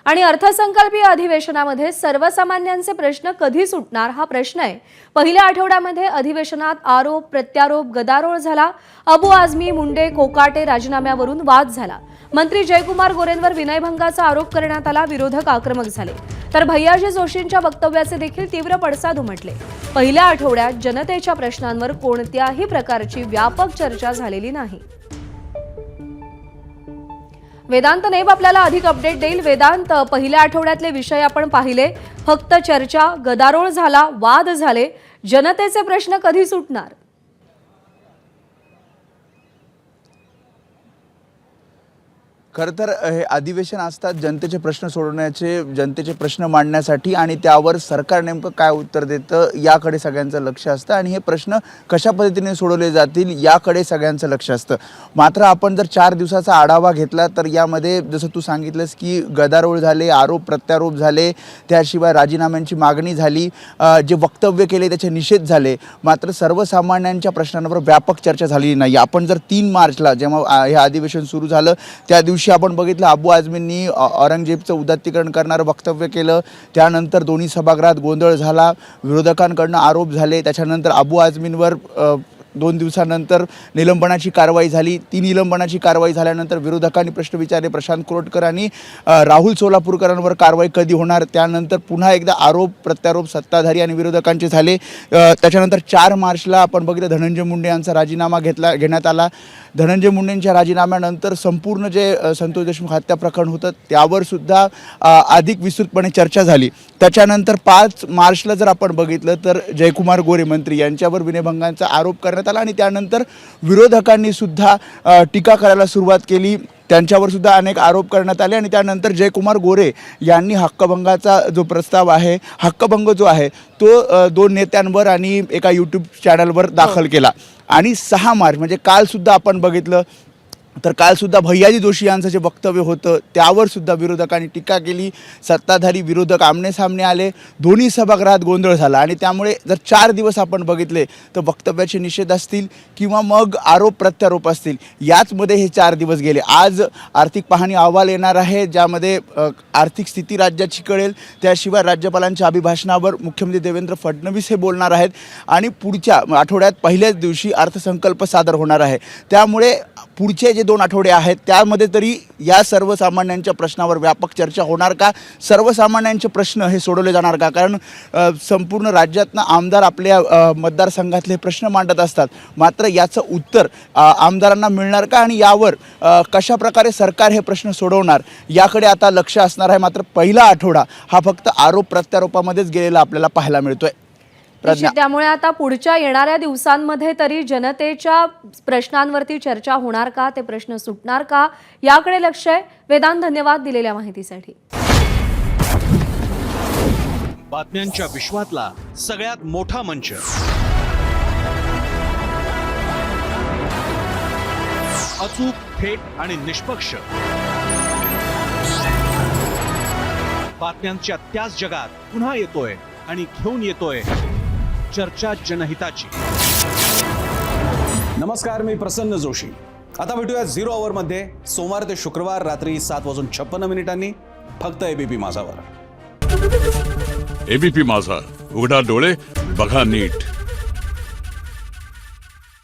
आणि अर्थसंकल्पीय अधिवेशनामध्ये सर्वसामान्यांचे प्रश्न कधी सुटणार हा प्रश्न आहे। पहिल्या आठवड्यामध्ये अधिवेशनात आरोप प्रत्यारोप गदारोळ झाला। अबू आझमी मुंडे कोकाटे राजीनाम्यावरून वाद झाला। मंत्री जयकुमार गोरेंवर विनयभंगाचा आरोप करण्यात आला। विरोधक आक्रमक झाले तर भैयाजी जोशींच्या वक्तव्याचे देखील तीव्र पडसाद उमटले। पहिल्या आठवड्यात जनतेच्या प्रश्नांवर कोणत्याही प्रकारची व्यापक चर्चा झालेली नाही। वेदांत नेब आपल्याला अधिक अपडेट देईल। वेदांत, पहिल्या आठवड्यातले विषय आपण पाहिले, फक्त चर्चा, गदारोळ झाला, वाद झाले, जनतेचे प्रश्न कधी सुटणार? खरं तर हे अधिवेशन असतात जनतेचे प्रश्न सोडवण्याचे, जनतेचे प्रश्न मांडण्यासाठी आणि त्यावर सरकार नेमकं काय उत्तर देतं याकडे सगळ्यांचं लक्ष असतं आणि हे प्रश्न कशा पद्धतीने सोडवले जातील याकडे सगळ्यांचं लक्ष असतं। मात्र आपण जर 4 दिवसाचा आढावा घेतला तर यामध्ये जसं तू सांगितलंस की गदारोळ झाले, आरोप प्रत्यारोप झाले, त्याशिवाय राजीनाम्यांची मागणी झाली, जे वक्तव्य केले त्याचे निषेध झाले, मात्र सर्वसामान्यांच्या प्रश्नांवर व्यापक चर्चा झाली नाही। आपण जर 3 मार्चला जेव्हा हे अधिवेशन सुरू झालं त्या दिवशी आपण बघितलं अबू आझमींनी औरंगजेबचं उदात्तीकरण करणारं वक्तव्य केलं। त्यानंतर दोन्ही सभागृहात गोंधळ झाला, विरोधकांकडून आरोप झाले। त्याच्यानंतर अबू आझमींवर 2 दिवसानंतर निलंबनाची कारवाई झाली। ती निलंबनाची कारवाई झाल्यानंतर विरोधकांनी प्रश्न विचारले, प्रशांत कोरटकर आणि राहुल सोलापूरकरांवर कारवाई कधी होणार। त्यानंतर पुन्हा एकदा आरोप प्रत्यारोप सत्ताधारी आणि विरोधकांचे झाले। त्याच्यानंतर 4 मार्चला आपण बघितलं धनंजय मुंडे यांचा राजीनामा घेण्यात आला। धनंजय मुंडेंच्या राजीनाम्यानंतर संपूर्ण जे संतोष देशमुख हत्या प्रकरण होतं त्यावर सुद्धा अधिक विस्तृतपणे चर्चा झाली। त्याच्यानंतर 5 मार्चला जर आपण बघितलं तर जयकुमार गोरे मंत्री यांच्यावर विनयभंगाचा आरोप करण्यात आला आणि त्यानंतर विरोधकांनी सुद्धा टीका करायला सुरुवात केली, त्यांच्यावर सुद्धा अनेक आरोप करण्यात आले आणि त्यानंतर जयकुमार गोरे यांनी हक्कभंगाचा जो प्रस्ताव आहे, हक्कभंग जो आहे तो 2 नेत्यांवर आणि एका यूट्यूब चॅनलवर दाखल केला। आणि 6 मार्च म्हणजे कालसुद्धा आपण बघितलं तर कालसुद्धा भैयाजी जोशी यांचं जे वक्तव्य होतं त्यावर सुद्धा विरोधकांनी टीका केली। सत्ताधारी विरोधक आमनेसामने आले, दोन्ही सभागृहात गोंधळ झाला आणि त्यामुळे जर 4 दिवस आपण बघितले तर वक्तव्याचे निषेध असतील किंवा मग आरोप प्रत्यारोप असतील याचमध्ये हे 4 दिवस गेले। आज आर्थिक पाहणी अहवाल येणार आहे ज्यामध्ये आर्थिक स्थिती राज्याची कळेल। त्याशिवाय राज्यपालांच्या अभिभाषणावर मुख्यमंत्री देवेंद्र फडणवीस हे बोलणार आहेत आणि पुढच्या आठवड्यात पहिल्याच दिवशी अर्थसंकल्प सादर होणार आहे। त्यामुळे पुढचे जे 2 आठवडे आहेत त्यामध्ये तरी या सर्वसामान्यांच्या प्रश्नावर व्यापक चर्चा होणार का, सर्वसामान्यांचे प्रश्न हे सोडवले जाणार का? कारण संपूर्ण राज्यातनं आमदार आपल्या मतदारसंघातले प्रश्न मांडत असतात, मात्र याचं उत्तर आमदारांना मिळणार का आणि यावर कशा प्रकारे सरकार हे प्रश्न सोडवणार याकडे आता लक्ष असणार आहे। मात्र पहिला आठवडा हा फक्त आरोप प्रत्यारोपामध्येच गेलेला आपल्याला पाहायला मिळतोय। त्यामुळे आता पुढच्या येणाऱ्या दिवसांमध्ये तरी जनतेच्या प्रश्नांवरती चर्चा होणार का, ते प्रश्न सुटणार का याकडे लक्ष आहे। वेदांत, धन्यवाद दिलेल्या माहितीसाठी। बातम्यांच्या विश्वातला सगळ्यात मोठा मंच, अचूक, थेट आणि निष्पक्ष बातम्यांच्या त्याच जगात पुन्हा येतोय आणि घेऊन येतोय चर्चा जनहिताची। नमस्कार, मी प्रसन्न जोशी। आता भेटूया 0 आवर मध्ये सोमवार ते शुक्रवार रात्री 7:56 फक्त एबीपी माझावर। एबीपी माझा, उघडा डोळे बघा नीट।